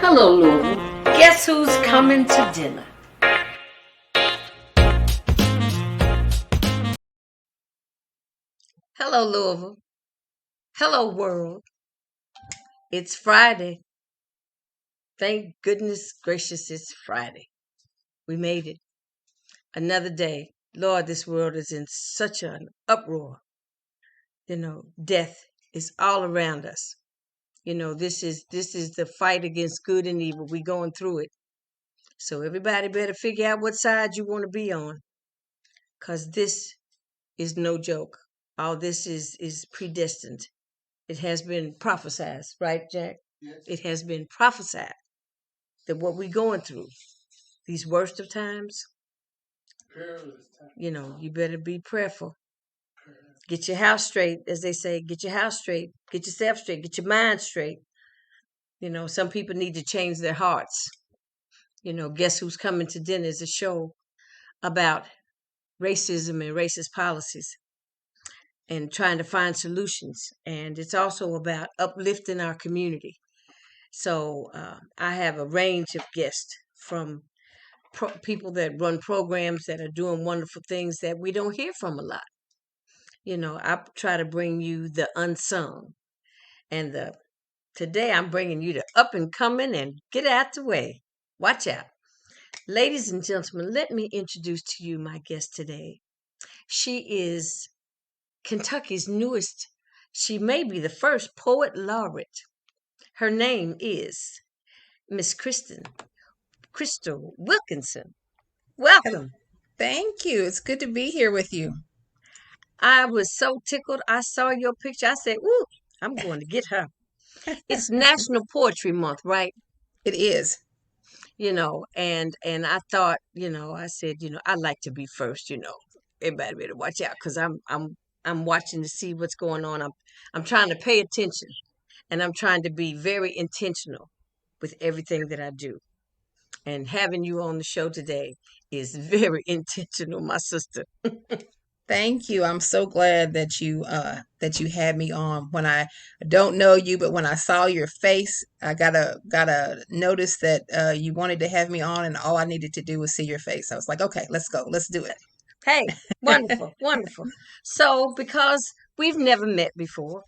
Hello, Louisville. Guess who's coming to dinner? Hello, Louisville. Hello, world. It's Friday. Thank goodness gracious it's Friday. We made it. Another day. Lord, this world is in such an uproar. Death is all around us. This is the fight against good and evil. We going through it. So everybody better figure out what side you want to be on. Cause this is no joke. All this is predestined. It has been prophesied, right, Jack? Yes. It has been prophesied that what we're going through, these worst of times, you better be prayerful. Get your house straight, as they say. Get your house straight. Get yourself straight. Get your mind straight. Some people need to change their hearts. Guess who's coming to dinner is a show about racism and racist policies and trying to find solutions. And it's also about uplifting our community. So I have a range of guests from people that run programs that are doing wonderful things that we don't hear from a lot. I try to bring you the unsung. And today I'm bringing you the up and coming and get out the way. Watch out. Ladies and gentlemen, let me introduce to you my guest today. She is Kentucky's newest. She may be the first poet laureate. Her name is Miss Crystal Wilkinson. Welcome. Thank you. It's good to be here with you. I was so tickled. I saw your picture. I said, "Ooh, I'm going to get her." It's National Poetry Month, right? It is. And I thought, I said, I like to be first. Everybody better watch out because I'm watching to see what's going on. I'm trying to pay attention, and I'm trying to be very intentional with everything that I do. And having you on the show today is very intentional, my sister. Thank you. I'm so glad that you had me on. When I don't know you, but when I saw your face, I gotta notice that you wanted to have me on, and all I needed to do was see your face. I was like, okay, let's go, let's do it. Hey, wonderful, wonderful. So, because we've never met before,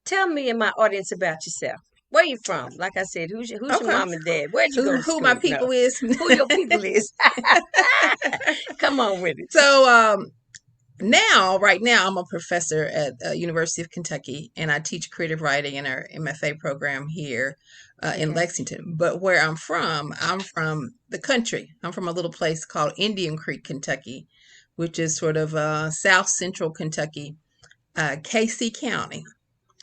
tell me and my audience about yourself. Where you from? Like I said, who's your Okay. mom and dad? Where'd you go to Who school? my No. people is? Who your people is? Come on with it. So right now, I'm a professor at University of Kentucky, and I teach creative writing in our MFA program here in Okay. Lexington. But where I'm from the country. I'm from a little place called Indian Creek, Kentucky, which is sort of south central Kentucky. Casey County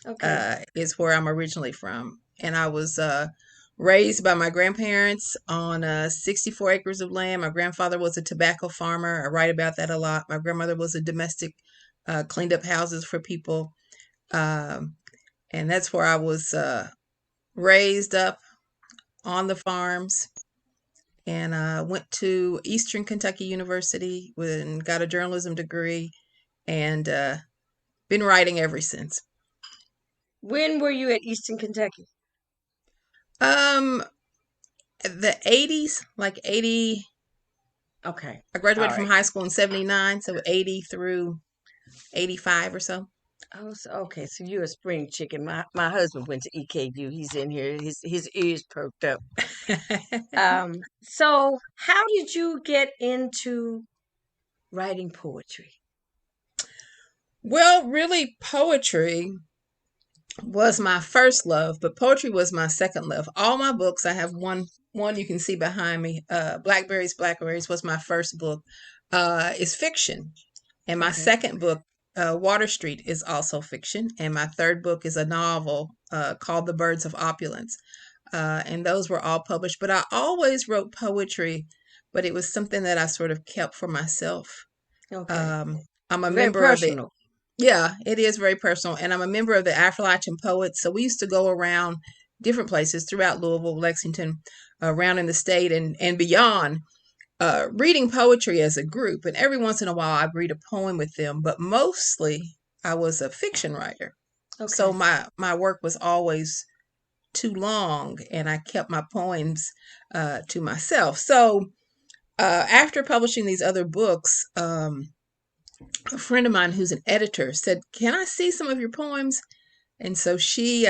Okay. is where I'm originally from, and I was raised by my grandparents on 64 acres of land. My grandfather was a tobacco farmer. I write about that a lot. My grandmother was a domestic, cleaned up houses for people. Um, and that's where I was raised up on the farms. And went to Eastern Kentucky University and got a journalism degree and been writing ever since. When were you at Eastern Kentucky? Um, the 80s, like 80. Okay. I All graduated from right. high school in 79, so 80 through 85 or so. Oh, okay. So you're a spring chicken. My husband went to EKU. He's in here. His ears perked up. So how did you get into writing poetry? Well, really, poetry was my first love, but poetry was my second love. All my books, I have one you can see behind me. Blackberries was my first book. Is fiction, and my Okay. second book, Water Street, is also fiction, and my third book is a novel called The Birds of Opulence. And those were all published. But I always wrote poetry, but it was something that I sort of kept for myself. Okay. Um, I'm a Very member of the personal. Yeah, it is very personal. And I'm a member of the Appalachian Poets. So we used to go around different places throughout Louisville, Lexington, around in the state and beyond, reading poetry as a group. And every once in a while, I'd read a poem with them. But mostly, I was a fiction writer. So Okay. my work was always too long, and I kept my poems to myself. So after publishing these other books, a friend of mine who's an editor said, "Can I see some of your poems?" And so she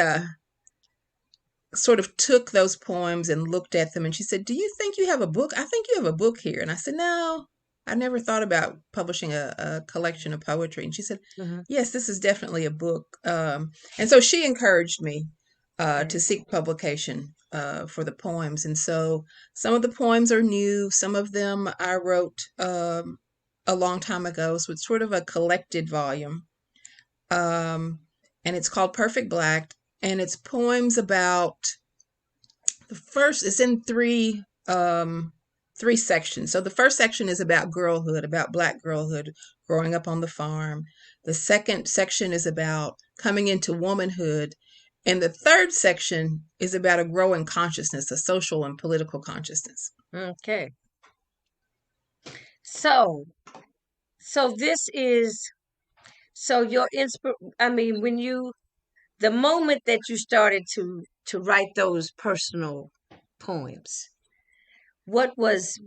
sort of took those poems and looked at them, and she said, "Do you think you have a book? I think you have a book here." And I said, "No, I never thought about publishing a collection of poetry." And she said, Hmm. "Yes, this is definitely a book." And so she encouraged me to Right. seek publication for the poems. And so some of the poems are new, some of them I wrote a long time ago. So it's sort of a collected volume. Um, and it's called Perfect Black. And it's poems about the first, it's in three sections. So the first section is about girlhood, about Black girlhood, growing up on the farm. The second section is about coming into womanhood. And the third section is about a growing consciousness, a social and political consciousness. Okay. So, so this is so your I mean, the moment that you started to write those personal poems, what was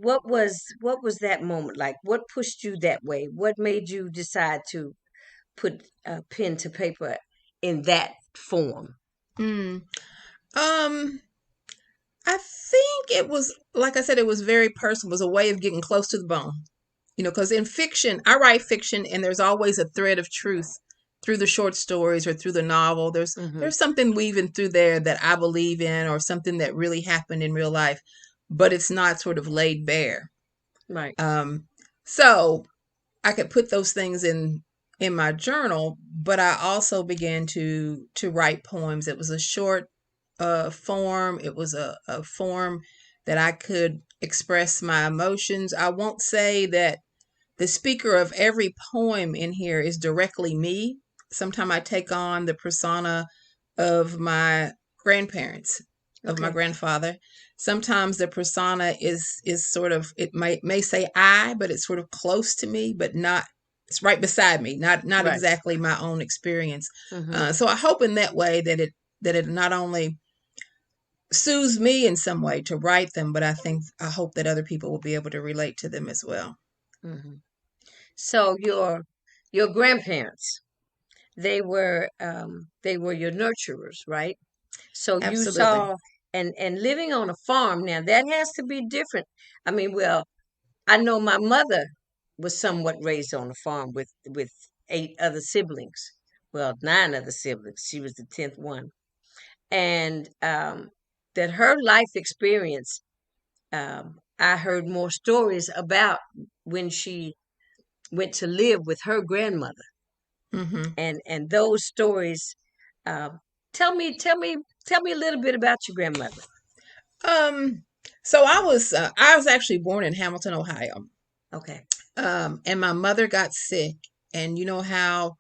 that moment like? What pushed you that way? What made you decide to put pen to paper in that form? Mm. Um, I think it was, like I said, it was very personal. It was a way of getting close to the bone. Because in fiction, I write fiction, and there's always a thread of truth through the short stories or through the novel. There's Hmm. there's something weaving through there that I believe in, or something that really happened in real life, but it's not sort of laid bare. Right. Um, so I could put those things in my journal, but I also began to write poems. It was a short form. It was a form that I could express my emotions. I won't say that the speaker of every poem in here is directly me. Sometimes I take on the persona of my grandparents, of my Okay. grandfather. Sometimes the persona is sort of, it may say I, but it's sort of close to me, but not, it's right beside me, not Right. exactly my own experience. Hmm. So I hope in that way that it not only soothes me in some way to write them, but I hope that other people will be able to relate to them as well. Hmm. So your grandparents, they were your nurturers, right? So you Absolutely. saw, and living on a farm now, that has to be different. I mean, well, I know my mother was somewhat raised on a farm with eight other siblings. Well, nine other siblings. She was the 10th one. And that her life experience, I heard more stories about when she went to live with her grandmother, Hmm. and those stories. Um, tell me a little bit about your grandmother. Um, so I was actually born in Hamilton, Ohio. Okay. And my mother got sick, and you know how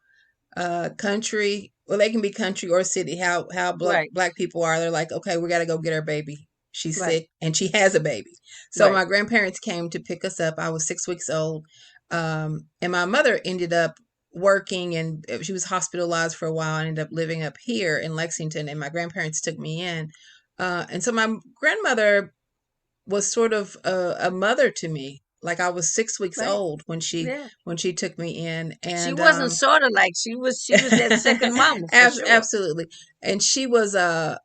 country, well, they can be country or city, how Right. black people are. They're like, okay, we got to go get our baby. She's Right. sick, and she has a baby. So Right. my grandparents came to pick us up. I was 6 weeks old, and my mother ended up working, and she was hospitalized for a while. I ended up living up here in Lexington, and my grandparents took me in. And so my grandmother was sort of a mother to me. Like I was 6 weeks Right. old when she Yeah. when she took me in, She and wasn't sort of like she was that second mama for sure. absolutely. And she was a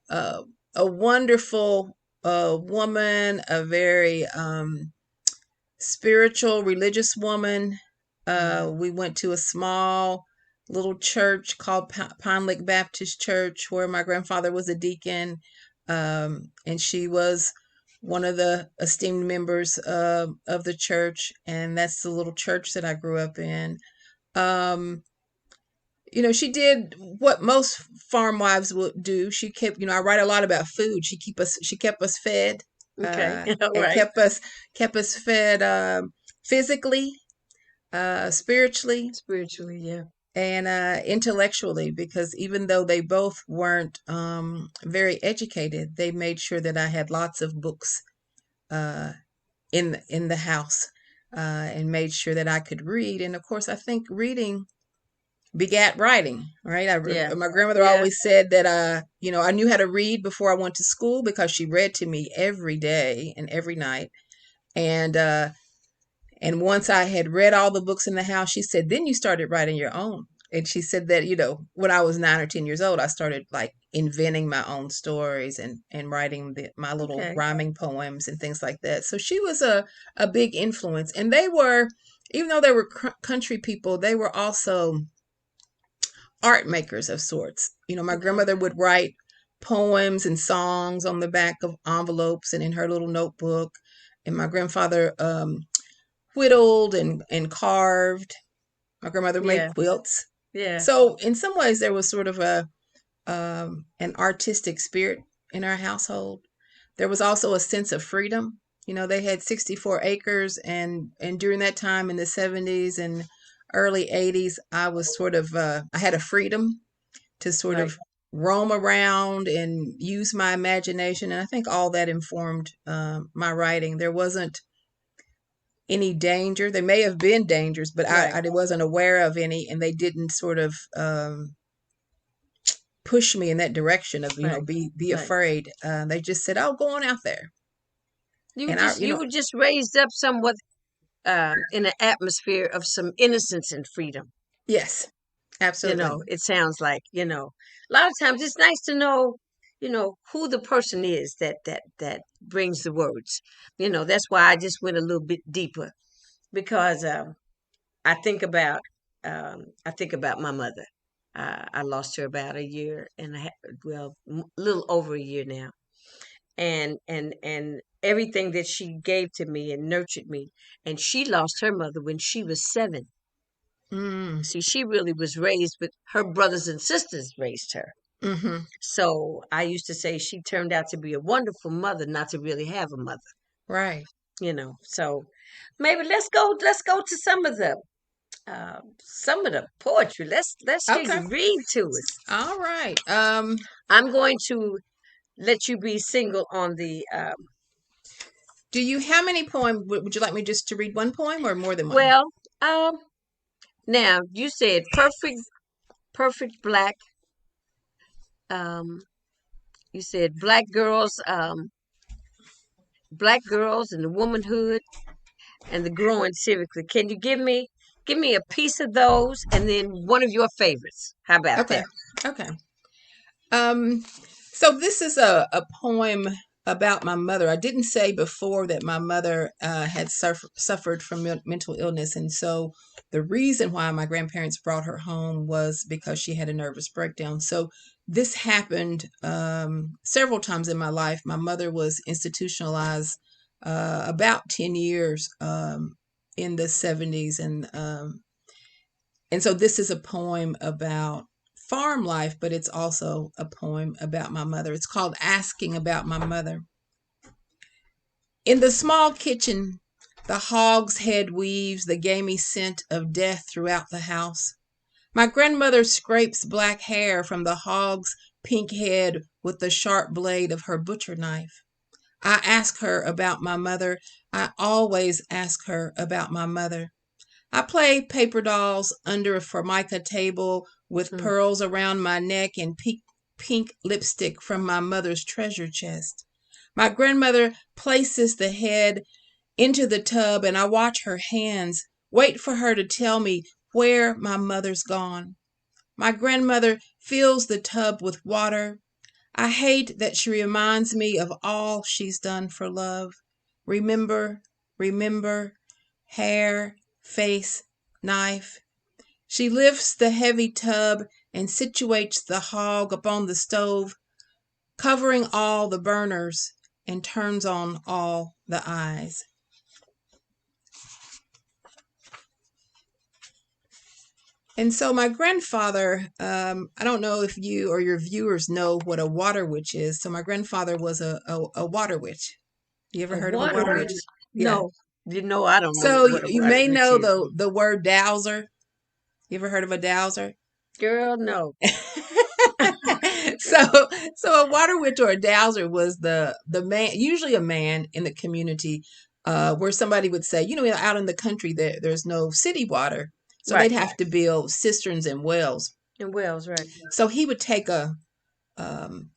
wonderful woman, a very spiritual, religious woman. Hmm. We went to a small little church called Pine Lake Baptist Church, where my grandfather was a deacon, and she was one of the esteemed members of the church, and that's the little church that I grew up in. Um, she did what most farm wives would do. She kept, I write a lot about food. She kept us fed, Okay. All and right. kept us fed physically, spiritually, Spiritually, yeah. and intellectually. Because even though they both weren't very educated, they made sure that I had lots of books uh, in the house, and made sure that I could read. And of course, I think reading begat writing, right? Yeah. My grandmother Yeah. always said that, I knew how to read before I went to school because she read to me every day and every night. And, uh, and once I had read all the books in the house, she said, then you started writing your own. And she said that, when I was 9 or 10 years old, I started like inventing my own stories and writing my little Okay. rhyming poems and things like that. So she was a big influence. And they were, even though they were country people, they were also art makers of sorts. My Okay. grandmother would write poems and songs on the back of envelopes and in her little notebook. And my grandfather whittled and carved. My grandmother made Yeah. quilts. Yeah. So in some ways, there was sort of an artistic spirit in our household. There was also a sense of freedom. They had 64 acres, and during that time in the 70s and early 80s, I was sort of I had a freedom to sort Right. of roam around and use my imagination, and I think all that informed my writing. There wasn't any danger. There may have been dangers, but Right. I wasn't aware of any, and they didn't sort of push me in that direction of Right. be Right. afraid. They just said, "Oh, go on out there." And You were just raised up somewhat in an atmosphere of some innocence and freedom. yes, absolutely. It sounds like, a lot of times it's nice to know, who the person is that brings the words. That's why I just went a little bit deeper because I think about I think about my mother. I lost her about a year and well, a little over a year now, and everything that she gave to me and nurtured me, and she lost her mother when she was 7. Mm, See, she really was raised, but her brothers and sisters raised her. mm-hmm. So I used to say she turned out to be a wonderful mother, not to really have a mother. Right. So maybe let's go to some of the poetry. Let's hear Okay. you read to us. All right. I'm going to let you be single on the Do you how many poem would you like me just to read one poem or more than one? well, um now you said perfect black, um you said black girls and the womanhood and the growing civically. Can you give me a piece of those and then one of your favorites? How about Okay. that? Okay. Um, so this is a poem about my mother. I didn't say before that my mother had suffered from mental illness, and so the reason why my grandparents brought her home was because she had a nervous breakdown. So this happened several times in my life. My mother was institutionalized about 10 years in the 70s, and so this is a poem about farm life, but it's also a poem about my mother. It's called Asking About My Mother. In the small kitchen, the hog's head weaves the gamey scent of death throughout the house. My grandmother scrapes black hair from the hog's pink head with the sharp blade of her butcher knife. I ask her about my mother. I always ask her about my mother. I play paper dolls under a formica table with Mm, pearls around my neck and pink lipstick from my mother's treasure chest. My grandmother places the head into the tub and I watch her hands, wait for her to tell me where my mother's gone. My grandmother fills the tub with water. I hate that she reminds me of all she's done for love. Remember, remember, hair, face, knife. She lifts the heavy tub and situates the hog upon the stove, covering all the burners, and turns on all the eyes. And so, my grandfather, I don't know if you or your viewers know what a water witch is. So, my grandfather was a water witch. You ever a heard of a water water witch? witch? Yeah. No, I don't know So, what a you water may witch know is. the word dowser. You ever heard of a dowser? Girl, no. so so a water witch or a dowser was the man, usually a man in the community, where somebody would say, out in the country there's no city water, So they'd have to build cisterns and wells. In wells, right. So he would take um,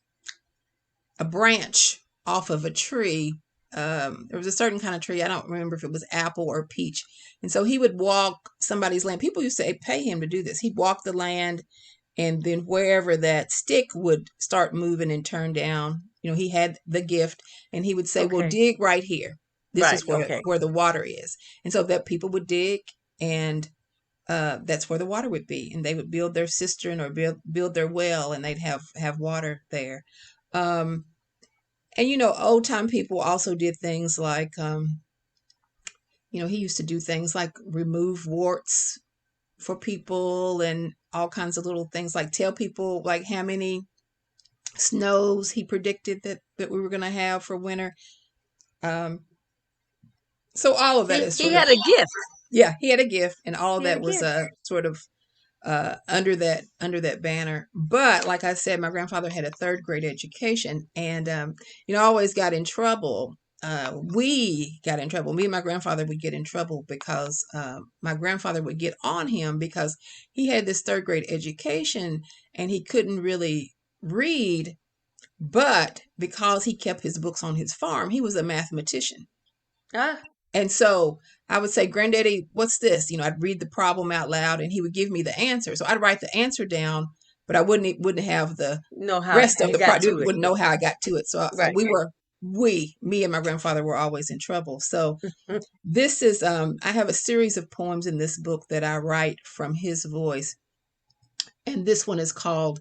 a branch off of a tree. There was a certain kind of tree. I don't remember if it was apple or peach. And so he would walk somebody's land. People used to pay him to do this. He'd walk the land, and then wherever that stick would start moving and turn down, he had the gift, and he would say, well, Okay. dig right here. This Right. is Okay. where the water is. And so that people would dig, and that's where the water would be. And they would build their cistern or build their well, and they'd have water there. Um, and old time people also did things like, he used to do things like remove warts for people and all kinds of little things, like tell people like how many snows he predicted that we were going to have for winter. Um, so all of that is He sort of, had a gift. yeah, he had a gift, and all of He had that a was gift. sort of under that banner. But like I said, my grandfather had a third grade education, and I always got in trouble. We got in trouble. Me and my grandfather would get in trouble because my grandfather would get on him because he had this third grade education and he couldn't really read, but because he kept his books on his farm, he was a mathematician. Ah, And so I would say, Granddaddy, what's this? I'd read the problem out loud and he would give me the answer. So I'd write the answer down, but I wouldn't have the know how rest of you the got project, to it. wouldn't know how I got to it. So Right. me and my grandfather were always in trouble. So this is, I have a series of poems in this book that I write from his voice. And this one is called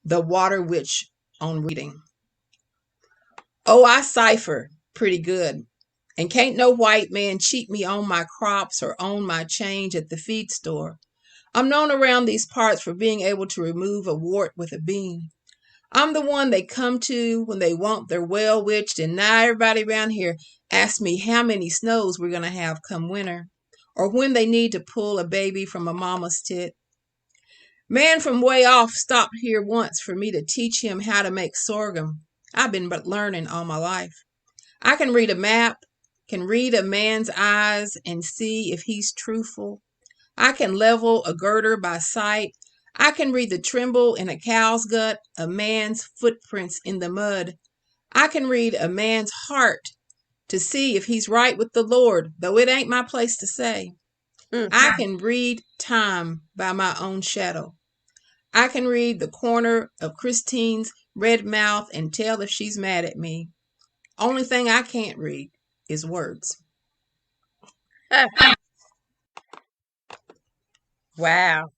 The Water Witch on Reading. Oh, I cipher pretty good. And can't no white man cheat me on my crops or own my change at the feed store. I'm known around these parts for being able to remove a wart with a bean. I'm the one they come to when they want their well witched, and now everybody around here asks me how many snows we're going to have come winter, or when they need to pull a baby from a mama's tit. Man from way off stopped here once for me to teach him how to make sorghum. I've been but learning all my life. I can read a map, can read a man's eyes and see if he's truthful. I can level a girder by sight. I can read the tremble in a cow's gut, a man's footprints in the mud. I can read a man's heart to see if he's right with the Lord, though it ain't my place to say. I can read time by my own shadow. I can read the corner of Christine's red mouth and tell if she's mad at me. Only thing I can't read is words. Wow.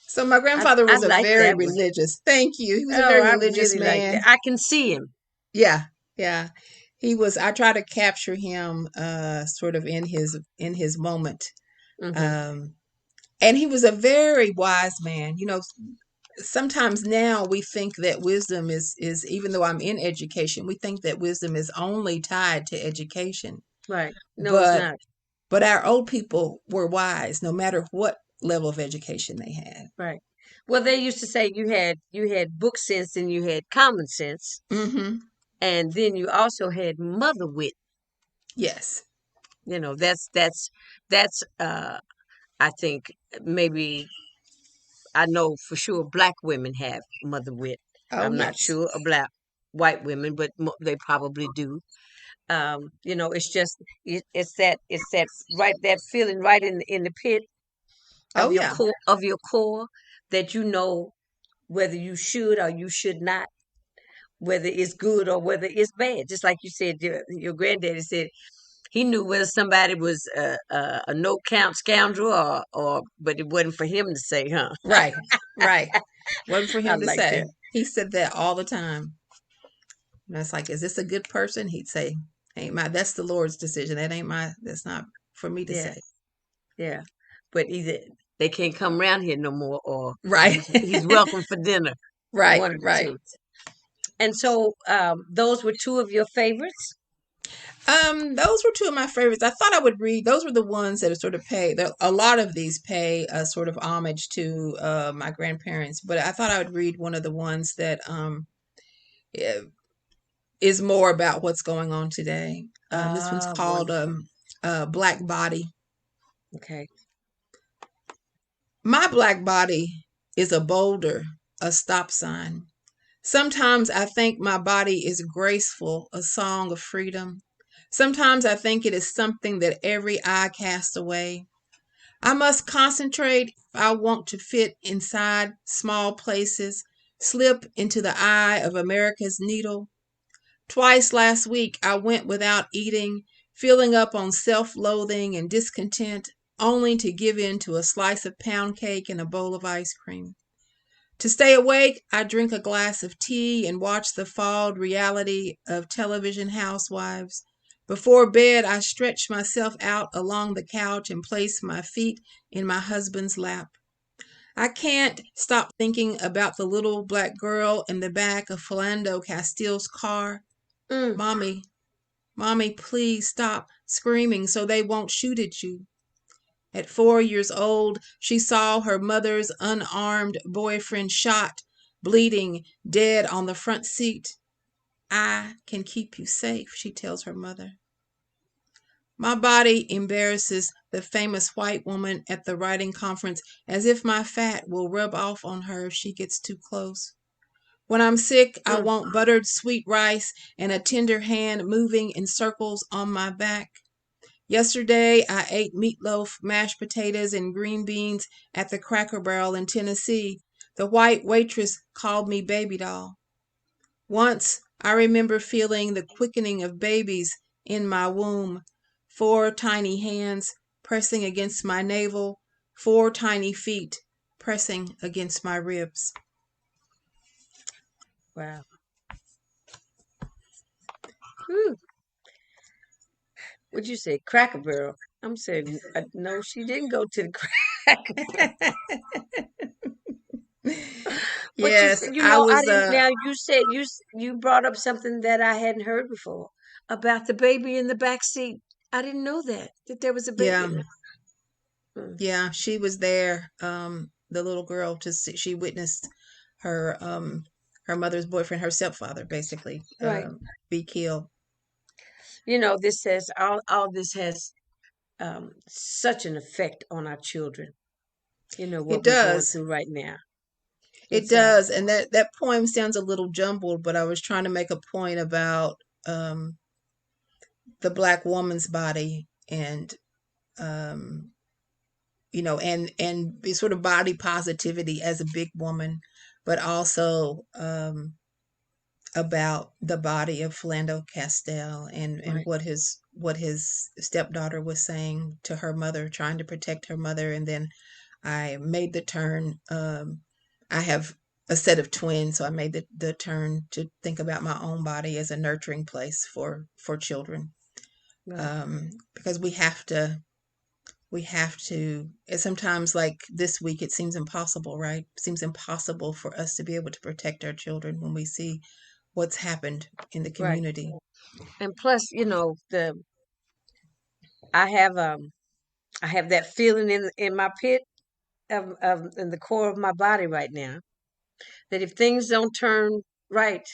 So my I grandfather I was a like very that one. religious. Thank you. He was a Oh, very I religious really like man. that. I can see him. Yeah, yeah. He was. I try to capture him, sort of in his moment. Hmm. Um, and he was a very wise man. Sometimes now we think that wisdom is even though I'm in education, we think that wisdom is only tied to education. Right. No, it's But not. but our old people were wise no matter what level of education they had. Right. Well, they used to say you had book sense and you had common sense, Mm-hmm. and then you also had mother wit. Yes. That's I think maybe I know for sure black women have mother wit. Oh, I'm not yes. sure about white women, but they probably do. It's just it's that right that feeling right in the pit Oh, yeah. of your core that you know whether you should or you should not, whether it's good or whether it's bad. Just like you said, your granddaddy said he knew whether somebody was a no count scoundrel or but it wasn't for him to say, huh? Right. Right. Wasn't for I him to like say. that. He said that all the time. And it's like, is this a good person? He'd say, ain't my, that's the Lord's decision. That's not for me to Yeah, say. yeah. But either they can't come around here no more, or Right. he's welcome for dinner. Right. One of the Right. two. And so those were two of your favorites. Those were two of my favorites. I thought I would read. Those were the ones that are sort of a lot of these pay a sort of homage to my grandparents, but I thought I would read one of the ones that eh, is more about what's going on today. This one's called Wonderful. Black Body. Okay. My black body is a boulder, a stop sign. Sometimes I think my body is graceful, a song of freedom. Sometimes I think it is something that every eye casts away. I must concentrate if I want to fit inside small places, slip into the eye of America's needle. Twice last week I went without eating, filling up on self loathing and discontent, only to give in to a slice of pound cake and a bowl of ice cream. To stay awake, I drink a glass of tea and watch the flawed reality of television housewives. Before bed, I stretch myself out along the couch and place my feet in my husband's lap. I can't stop thinking about the little black girl in the back of Philando Castile's car. Mm. Mommy, Mommy, please stop screaming so they won't shoot at you. At 4 years old, she saw her mother's unarmed boyfriend shot, bleeding, dead on the front seat. I can keep you safe, she tells her mother. My body embarrasses the famous white woman at the writing conference as if my fat will rub off on her if she gets too close. When I'm sick, I Mm. want buttered sweet rice and a tender hand moving in circles on my back. Yesterday, I ate meatloaf, mashed potatoes, and green beans at the Cracker Barrel in Tennessee. The white waitress called me baby doll. Once, I remember feeling the quickening of babies in my womb. 4 tiny hands pressing against my navel, 4 tiny feet pressing against my ribs. Wow. Whew. What'd you say? Cracker Barrel. I'm saying no, she didn't go to the Cracker Barrel. But you, Yes, you I know, I was didn't. Now you said you brought up something that I hadn't heard before about the baby in the back seat. I didn't know that there was a baby yeah, in there. Mm. yeah, she was there. The little girl to see, she witnessed her her mother's boyfriend, her stepfather, basically, Right. be killed. You know, this says all this has such an effect on our children. You know It what we're going does. through right now. It It's does. And that poem sounds a little jumbled, but I was trying to make a point about the black woman's body and um and sort of body positivity as a big woman, but also about the body of Philando Castile and right. what his stepdaughter was saying to her mother, trying to protect her mother. And then I made the turn. I have a set of twins, so I made the turn to think about my own body as a nurturing place for children. Right. Because we have to, and sometimes, like this week, it seems impossible, right? It seems impossible for us to be able to protect our children when we see what's happened in the Right. community. And plus, you know, the I have um I have that feeling in my pit of in the core of my body right now that if things don't turn right,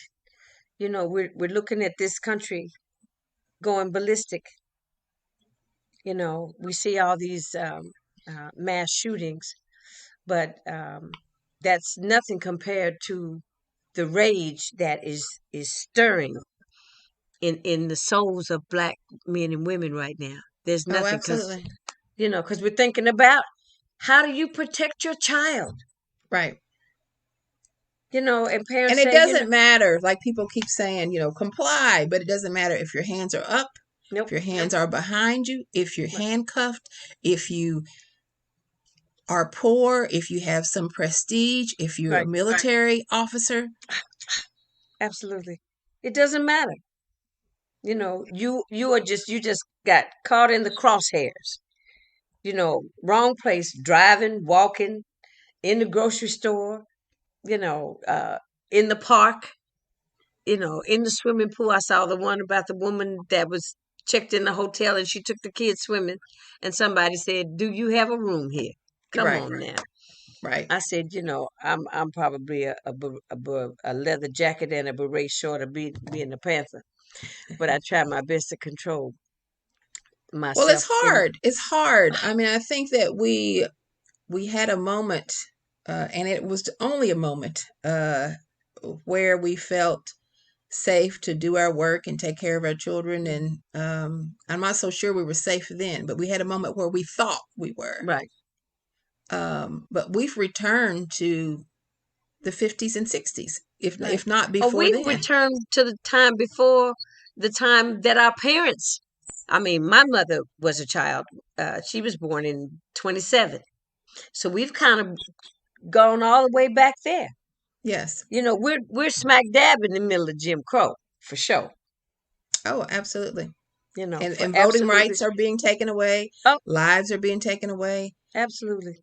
you know, we're looking at this country going ballistic. You know, we see all these mass shootings, but that's nothing compared to the rage that is stirring in the souls of black men and women right now. There's Oh, nothing because absolutely. you know because we're thinking about how do you protect your child. Right. You know, and And parents it say, you know, doesn't matter, like people keep saying, comply, but it doesn't matter if your hands are up, if nope, your hands are behind you, if you're right, handcuffed, if you are poor, if you have some prestige, if you're a right, military officer. absolutely. It doesn't matter. You know, you just got caught in the crosshairs. You know, wrong place, driving, walking, in the grocery store, you know, in the park, you know, in the swimming pool. I saw the one about the woman that was checked in the hotel and she took the kids swimming and somebody said, "Do you have a room here?" Come Right. on now. Right. I said, you know, I'm probably a leather jacket and a beret short of being a panther, but I try my best to control Well, it's myself in hard. It's hard. I mean, I think that we had a moment, and it was only a moment, where we felt safe to do our work and take care of our children. And I'm not so sure we were safe then, but we had a moment where we thought we were. Right. But we've returned to the 50s and 60s, Right. if not Or before we then. returned to the time before the time that our parents, I mean, my mother was a child. She was born in 27. So we've kind of gone all the way back there. Yes. We're smack dab in the middle of Jim Crow, for sure. Oh, absolutely. For And voting absolutely. rights are being taken away. Oh, Lives are being taken away. absolutely.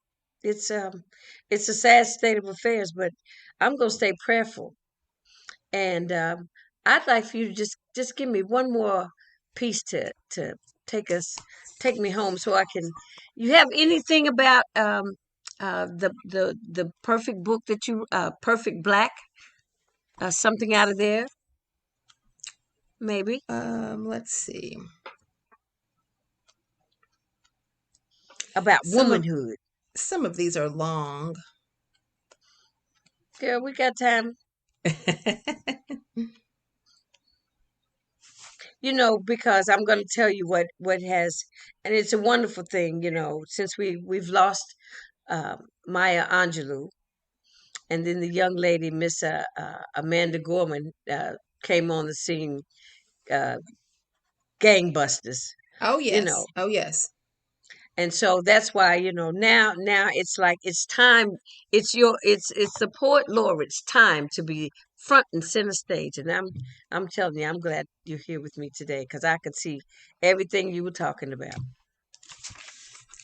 It's a sad state of affairs, but I'm gonna stay prayerful. And I'd like for you to just give me one more piece to take us take me home so I can. You have anything about the perfect book that you Perfect Black, something out of there maybe Let's see. about Some of womanhood. some of these are long. Girl, we got time. Because I'm going to tell you what has, and it's a wonderful thing. Since we've lost Maya Angelou, and then the young lady, Miss Amanda Gorman, came on the scene, uh, gangbusters. Oh You know, yes. Oh yes. and so that's why now it's like it's time. It's the poet laureate's time to be front and center stage, and I'm telling you, I'm glad you're here with me today because I could see everything you were talking about.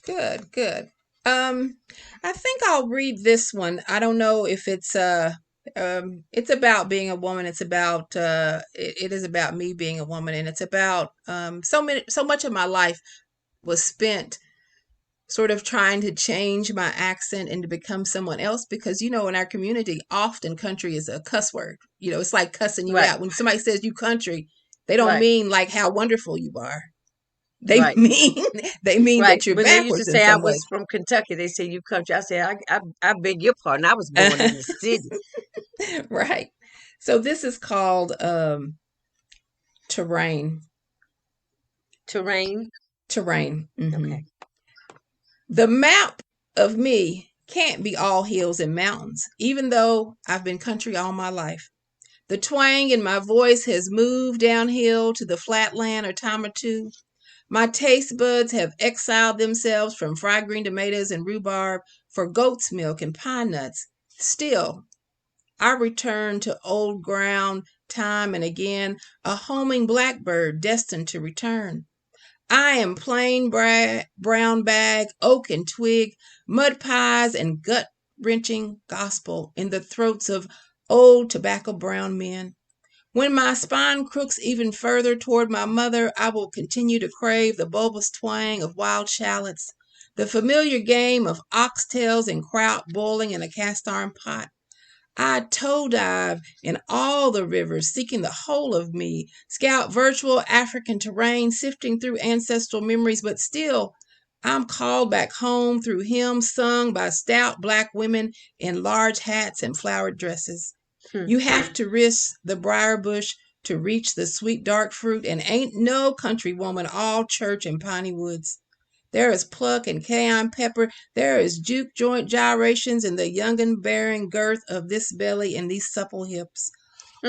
Good, good. Um, I think I'll read this one. I don't know if it's about being a woman. It is about me being a woman, and it's about so much of my life was spent sort of trying to change my accent and to become someone else, because in our community often country is a cuss word. It's like cussing you Right, out. When somebody says you country, they don't right, mean like how wonderful you are. They right, mean they mean right. that you're When they used to backwards in say I some way. was from Kentucky, they say you country. I say I beg your pardon. I was born in the city. Right. So this is called terrain. Terrain. Terrain. Okay. The map of me can't be all hills and mountains, even though I've been country all my life. The twang in my voice has moved downhill to the flatland a time or two. My taste buds have exiled themselves from fried green tomatoes and rhubarb for goat's milk and pine nuts. Still, I return to old ground time and again, a homing blackbird destined to return. I am plain brown bag, oak and twig, mud pies and gut wrenching gospel in the throats of old tobacco brown men. When my spine crooks even further toward my mother, I will continue to crave the bulbous twang of wild shallots, the familiar game of oxtails and kraut boiling in a cast iron pot. I toe dive in all the rivers, seeking the whole of me, scout virtual African terrain, sifting through ancestral memories, but still, I'm called back home through hymns sung by stout black women in large hats and flowered dresses. Hmm. You have to risk the briar bush to reach the sweet dark fruit, and ain't no country woman all church and piney woods. There is pluck and cayenne pepper. There is juke joint gyrations in the young'un bearing girth of this belly and these supple hips.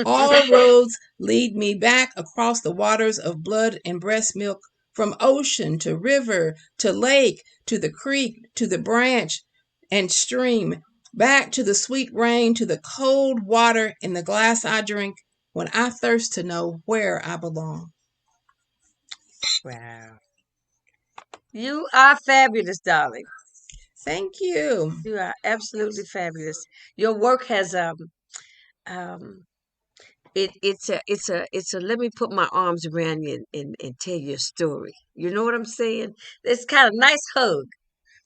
All roads lead me back across the waters of blood and breast milk, from ocean to river to lake to the creek to the branch and stream, back to the sweet rain to the cold water in the glass I drink when I thirst to know where I belong. Wow. You are fabulous, darling. Thank you. You are absolutely fabulous. Your work has um it's a let me put my arms around you and tell you a story. You know what I'm saying? It's kind of nice hug.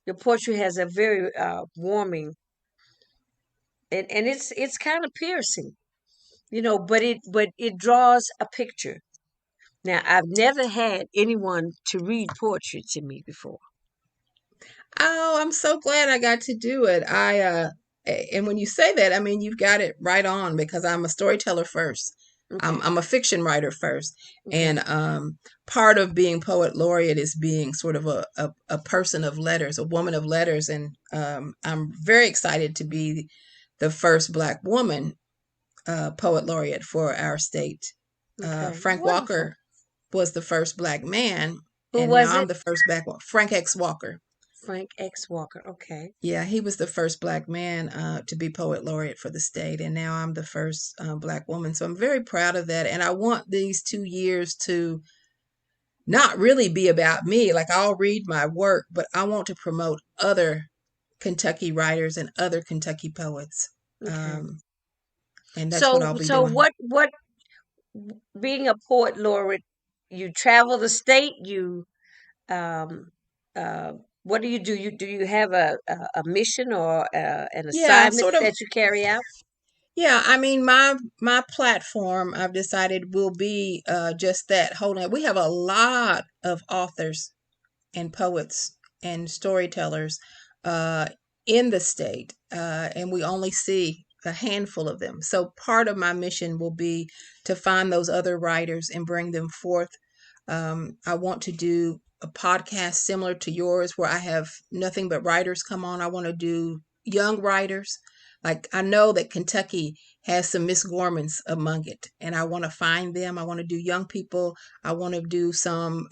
Your portrait has a very warming and it's kind of piercing, but it draws a picture. Now I've never had anyone to read poetry to me before. Oh, I'm so glad I got to do it. And when you say that, I mean, you've got it right on because I'm a storyteller first. I'm, Okay. I'm a fiction writer first. And Okay. part of being poet laureate is being sort of a person of letters, a woman of letters. And I'm very excited to be the first Black woman poet laureate for our state. Okay. Frank Wonderful. Walker was the first Black man, Who and now was I'm it? the first Black one. Frank X. Walker. Frank X. Walker. Okay. Yeah, he was the first Black man to be poet laureate for the state, and now I'm the first Black woman. So I'm very proud of that, and I want these 2 years to not really be about me. Like I'll read my work, but I want to promote other Kentucky writers and other Kentucky poets, Okay. um, and that's what So I'll be so doing. what being a poet laureate, you travel the state, you um uh what do? You have a mission or an Yeah, assignment sort of. that you carry out? Yeah, I mean, my platform I've decided will be just that. Hold on, we have a lot of authors and poets and storytellers uh, in the state, and we only see a handful of them. So part of my mission will be to find those other writers and bring them forth. I want to do a podcast similar to yours where I have nothing but writers come on. I want to do young writers. Like I know that Kentucky has some Miss Gormans among it, and I want to find them. I want to do young people. I want to do some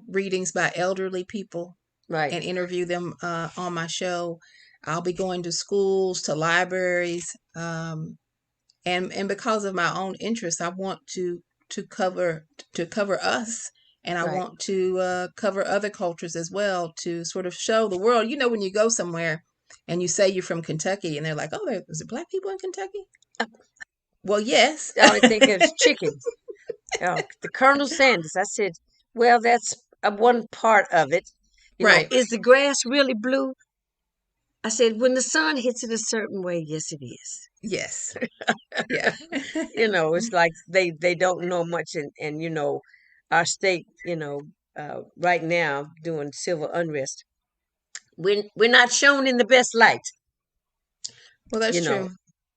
readings by elderly people Right. and interview them on my show. I'll be going to schools, to libraries, and because of my own interests, I want to cover to cover us, and I Right. want to cover other cultures as well to sort of show the world. You know, when you go somewhere and you say you're from Kentucky, and they're like, "Oh, there's Black people in Kentucky." Well, yes. All I think of is chicken. The Colonel Sanders. I said, well, that's one part of it. Right. Is the grass really blue? I said, when the sun hits it a certain way, yes, it is. Yes. Yeah. It's like they don't know much, and our state, right now doing civil unrest. We're not shown in the best light. Well, that's You know,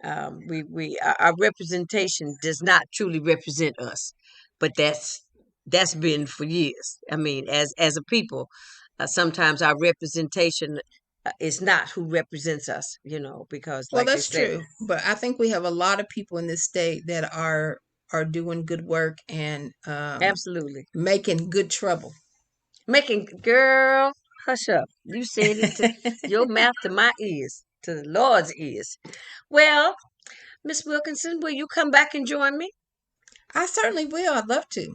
true. we our representation does not truly represent us, but that's been for years. I mean, as a people, sometimes our representation is not who represents us. Because Well, like they that's say, true. But I think we have a lot of people in this state that are doing good work and absolutely. making good trouble. Making girl, hush up. You said it to your mouth to my ears, to the Lord's ears. Well, Miss Wilkinson, will you come back and join me I certainly will. I'd love to.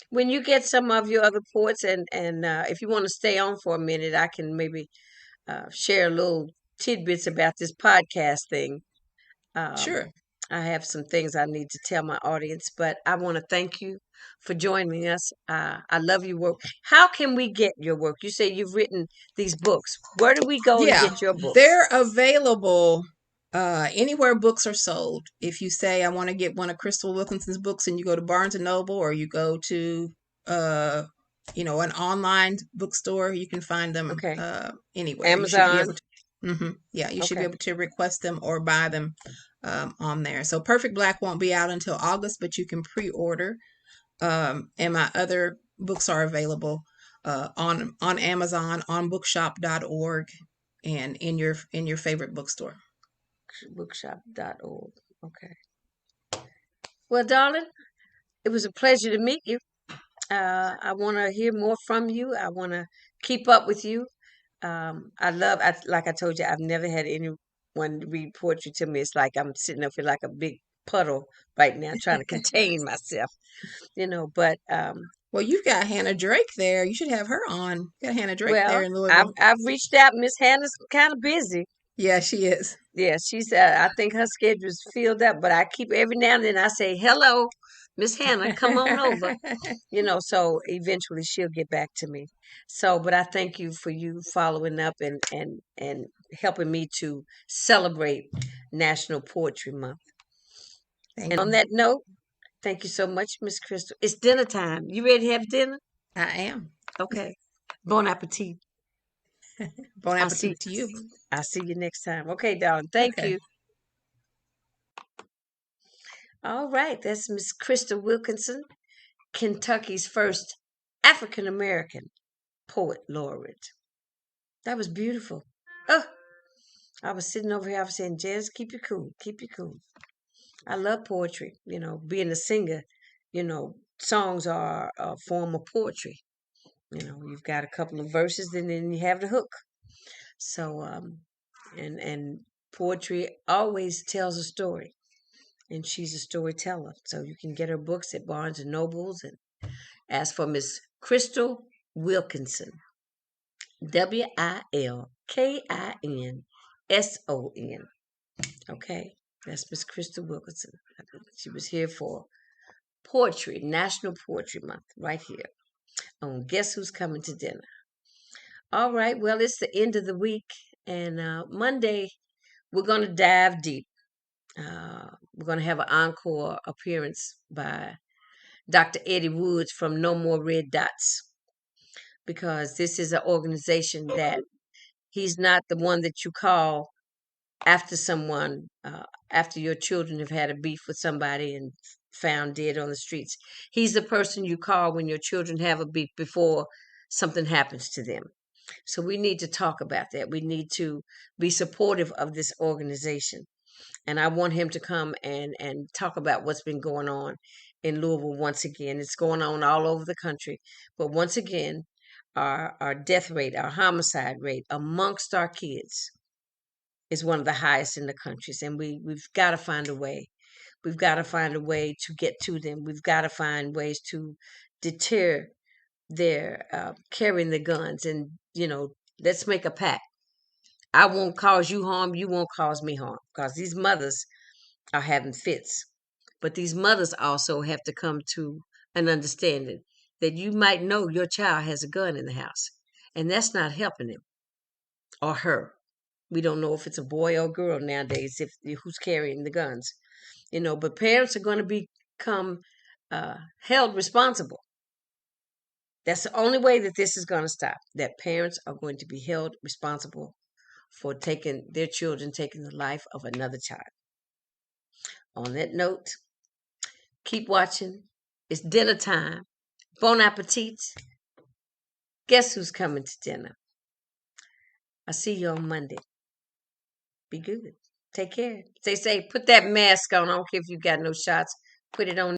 when you get some of your other poets? And if you want to stay on for a minute, I can maybe share a little tidbits about this podcast thing. Um, Sure. I have some things I need to tell my audience, but I want to thank you for joining us. I love your work. How can we get your work? You say you've written these books. Where do we go to Yeah, get your books? they're available anywhere books are sold. If you say I want to get one of Crystal Wilkinson's books, and you go to Barnes and Noble, or you go to uh, an online bookstore, you can find them Okay. anywhere. You should be Amazon. able to. Yeah, you should be Okay. able to request them or buy them on there. So Perfect Black won't be out until August, but you can pre-order. And my other books are available on Amazon, on bookshop.org, and in your favorite bookstore. Bookshop.org. Okay. Well, darling, it was a pleasure to meet you. I want to hear more from you. I want to keep up with you. Like I told you, I've never had anyone read poetry to me. It's like I'm sitting up here like a big puddle right now, trying to contain myself. But Well, you've got Hannah Drake there. You should have her on. You got Hannah Drake there well, in I've Louisville. I've reached out. Miss Hannah's kind of busy. Yeah, she is. Yeah, she's. I think her schedule's filled up, but I keep every now and then I say, "Hello, Miss Hannah, come on over." So eventually she'll get back to me. So, but I thank you for you following up and helping me to celebrate National Poetry Month. Thank And you. on that note, thank you so much, Miss Crystal. It's dinner time. You ready to have dinner? I am. Okay. Bon appetit. Bon I'll see appetit to you. I'll see you next time. Okay, darling. Thank Okay. you. All right, that's Miss Krista Wilkinson, Kentucky's first African American poet laureate. That was beautiful. Oh, I was sitting over here, I was saying, Jazz, keep you cool, keep you cool. I love poetry. Being a singer, songs are a form of poetry. You've got a couple of verses and then you have the hook. So, and poetry always tells a story, and she's a storyteller. So you can get her books at Barnes and Nobles and ask for Miss Crystal Wilkinson, Wilkinson. Okay, that's Miss Crystal Wilkinson. She was here for Poetry, National Poetry Month, right here on Guess Who's Coming to Dinner. All right, well, it's the end of the week, and Monday we're going to dive deep. We're going to have an encore appearance by Dr. Eddie Woods from No More Red Dots, because this is an organization that he's not the one that you call after someone, after your children have had a beef with somebody and found dead on the streets. He's the person you call when your children have a beef before something happens to them. So we need to talk about that. We need to be supportive of this organization. And I want him to come and talk about what's been going on in Louisville once again. It's going on all over the country. But once again, our death rate, our homicide rate amongst our kids is one of the highest in the countries. And we've got to find a way. We've got to find a way to get to them. We've got to find ways to deter their carrying the guns. And, let's make a pact. I won't cause you harm. You won't cause me harm. Because these mothers are having fits. But these mothers also have to come to an understanding that you might know your child has a gun in the house. And that's not helping him or her. We don't know if it's a boy or girl nowadays, if who's carrying the guns. But parents are going to become held responsible. That's the only way that this is going to stop. That parents are going to be held responsible for taking their children, taking the life of another child. On that note, keep watching. It's dinner time. Bon appetit. Guess who's coming to dinner? I'll see you on Monday. Be good. Take care. Stay safe. Put that mask on. I don't care if you got no shots. Put it on.